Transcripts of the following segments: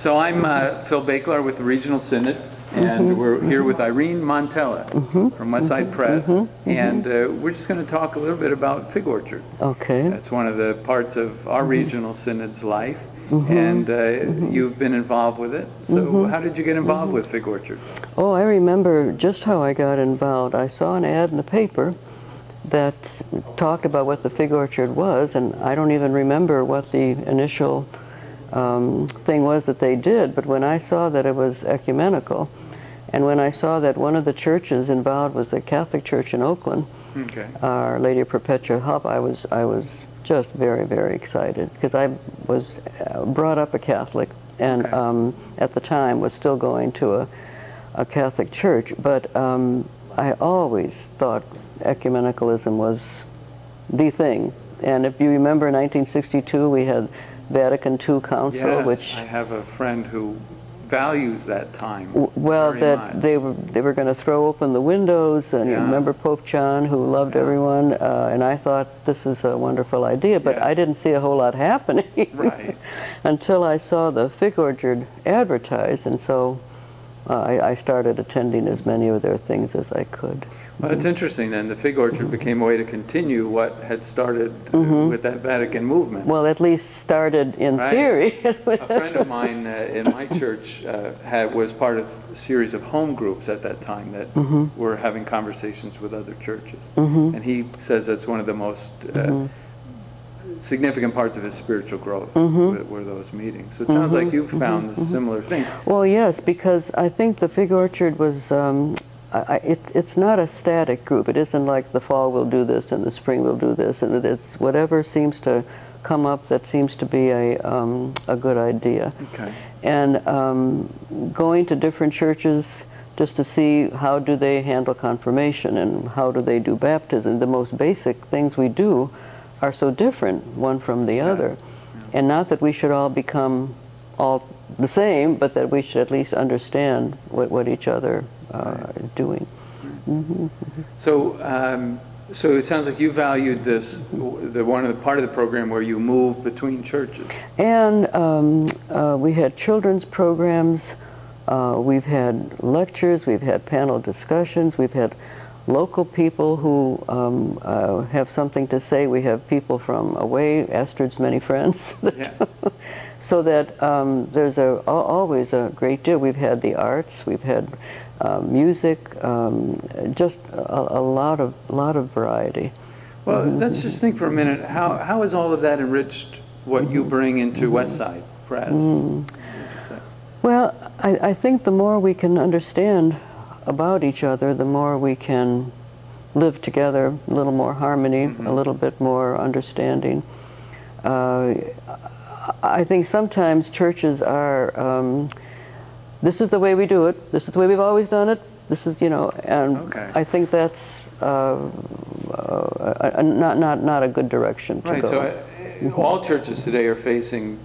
So I'm Phil Baklar with the Regional Synod, and we're here with Irene Montella from Westside Press, and we're just going to talk a little bit about Fig Orchard. Okay. That's one of the parts of our Regional Synod's life, and you've been involved with it. So how did you get involved with Fig Orchard? Oh, I remember just how I got involved. I saw an ad in the paper that talked about what the Fig Orchard was, and I don't even remember what the initial thing was that they did, but when I saw that it was ecumenical, and when I saw that one of the churches involved was the Catholic Church in Oakland, Our Lady of Perpetual Help, I was just very, very excited, because I was brought up a Catholic, and at the time was still going to a Catholic church, but I always thought ecumenicalism was the thing. And if you remember in 1962 we had Vatican II Council, yes, which I have a friend who values that time. Well, very that much. they were going to throw open the windows, and you remember Pope John, who loved everyone, and I thought this is a wonderful idea, but I didn't see a whole lot happening until I saw the Fig Orchard advertised, and so I started attending as many of their things as I could. Well, it's interesting then. The Fig Orchard became a way to continue what had started with that Vatican movement. Well, at least started in theory. A friend of mine in my church was part of a series of home groups at that time that were having conversations with other churches. And he says that's one of the most significant parts of his spiritual growth were those meetings. So it sounds like you've found a similar thing. Well, yes, because I think the Fig Orchard was, it's not a static group. It isn't like the fall we'll do this and the spring we'll do this, and it's whatever seems to come up that seems to be a good idea. Okay. And going to different churches just to see how do they handle confirmation and how do they do baptism. The most basic things we do are so different one from the other. And not that we should all become all the same, but that we should at least understand what each other are doing. So, so it sounds like you valued this, part of the program where you move between churches. And we had children's programs, we've had lectures, we've had panel discussions, we've had local people who have something to say. We have people from away, Astrid's many friends. So that there's always a great deal. We've had the arts, we've had music, just a lot of variety. Well, let's just think for a minute. How has all of that enriched what you bring into Westside Press? Well, I think the more we can understand about each other, the more we can live together, a little more harmony, a little bit more understanding. I think sometimes churches are, this is the way we do it, this is the way we've always done it, this is, and I think that's not a good direction to go. So all churches today are facing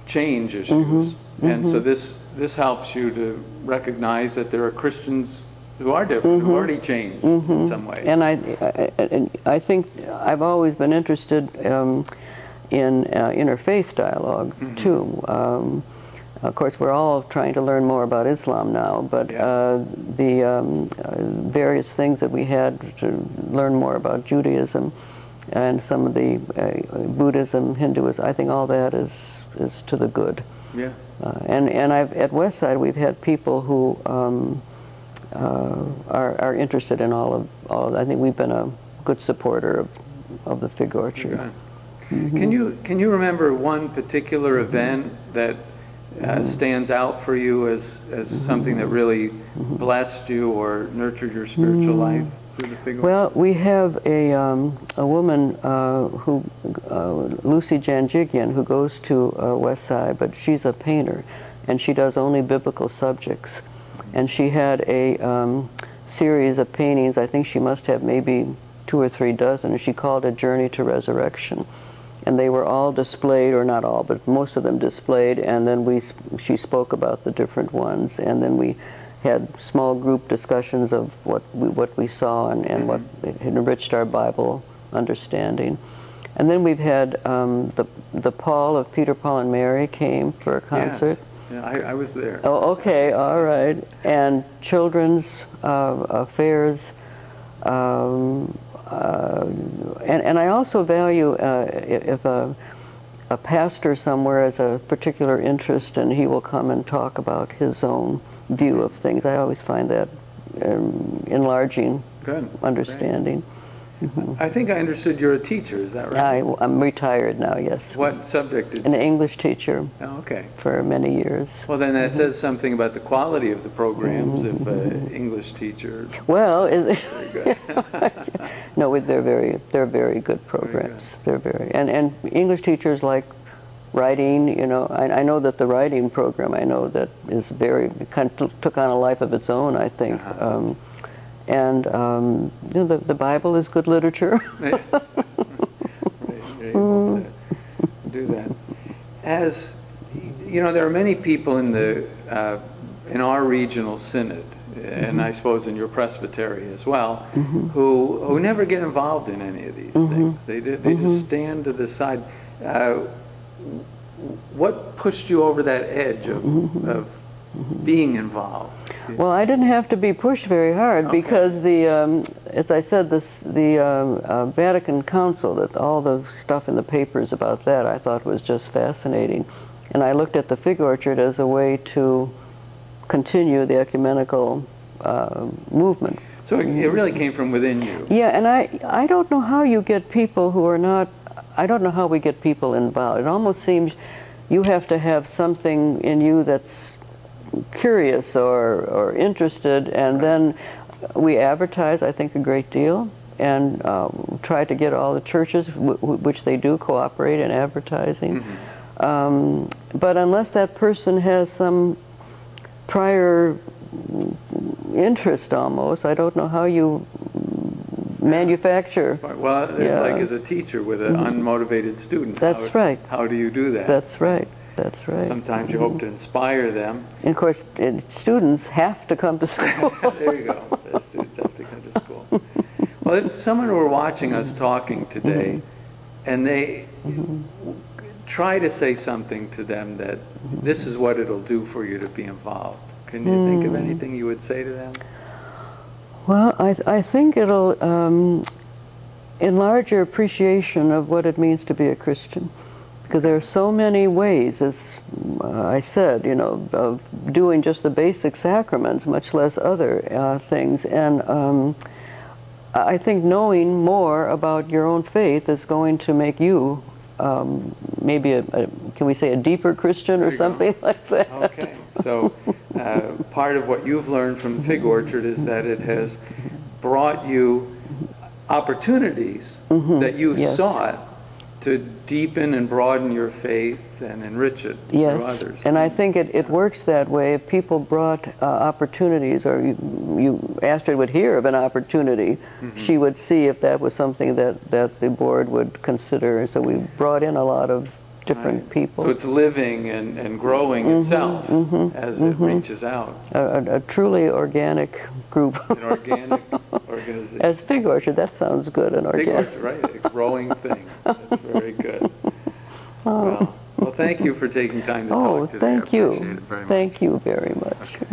change issues, and so this helps you to recognize that there are Christians who are different, who already changed in some ways. And I think I've always been interested in interfaith dialogue too. Of course, we're all trying to learn more about Islam now, but the various things that we had to learn more about Judaism and some of the Buddhism, Hinduism, I think all that is to the good. Yes. And at Westside we've had people who are interested in all of. I think we've been a good supporter of the Fig Orchard. Can you remember one particular event that stands out for you as something that really blessed you or nurtured your spiritual life through the Fig Orchard? Well, we have a woman Lucy Janjigian, who goes to Westside, but she's a painter, and she does only biblical subjects. And she had a series of paintings. I think she must have maybe 2 or 3 dozen, and she called it Journey to Resurrection. And they were all displayed, or not all, but most of them displayed, and then she spoke about the different ones, and then we had small group discussions of what we saw and what enriched our Bible understanding. And then we've had the Paul of Peter, Paul and Mary came for a concert. Yes. Yeah, I was there. Oh, okay, all right. And children's affairs. And I also value if a pastor somewhere has a particular interest and he will come and talk about his own view of things. I always find that enlarging Good. understanding. I think I understood you're a teacher, is that right? I'm retired now, yes. What subject did An you? English teacher Oh, okay. for many years. Well, then that says something about the quality of the programs if an English teacher. Well, is it? Very good. No, they're very good programs. They're very, and English teachers like writing. You know, I know that the writing program, I know that is very, kind of took on a life of its own, I think. And you know, the Bible is good literature. Right, you're able to do that. As you know, there are many people in in our regional synod, and I suppose in your presbytery as well, who never get involved in any of these things. They just stand to the side. What pushed you over that edge of being involved? Well, I didn't have to be pushed very hard because as I said, the Vatican Council, that all the stuff in the papers about that, I thought was just fascinating, and I looked at the Fig Orchard as a way to continue the ecumenical movement. So it really came from within you. Yeah, and I don't know how you get people who are not. I don't know how we get people involved. It almost seems you have to have something in you that's curious or interested, and then we advertise, I think, a great deal, and try to get all the churches, which they do cooperate in advertising. But unless that person has some prior interest almost, I don't know how you manufacture. Well, it's like as a teacher with an unmotivated student. That's right. How do you do that? That's right. That's right. So sometimes you hope to inspire them. And of course, students have to come to school. There you go. The students have to come to school. Well, if someone were watching us talking today, and they try to say something to them that this is what it'll do for you to be involved, can you think of anything you would say to them? Well, I think it'll enlarge your appreciation of what it means to be a Christian. Because there are so many ways, as I said, you know, of doing just the basic sacraments, much less other things. And I think knowing more about your own faith is going to make you maybe can we say a deeper Christian or something like that. Okay, so part of what you've learned from the Fig Orchard is that it has brought you opportunities that you sought to deepen and broaden your faith and enrich it through others. And I think it works that way. If people brought opportunities, or Astrid would hear of an opportunity, she would see if that was something that the board would consider. So we brought in a lot of different people. So it's living and growing itself as it reaches out. A truly organic group. An organic organization. As Fig Orchard, that sounds good, an organic. Fig Orchard, right, a growing thing. That's very good. Well, thank you for taking time to talk today. Thank you. I appreciate it very much. Thank you very much. Okay.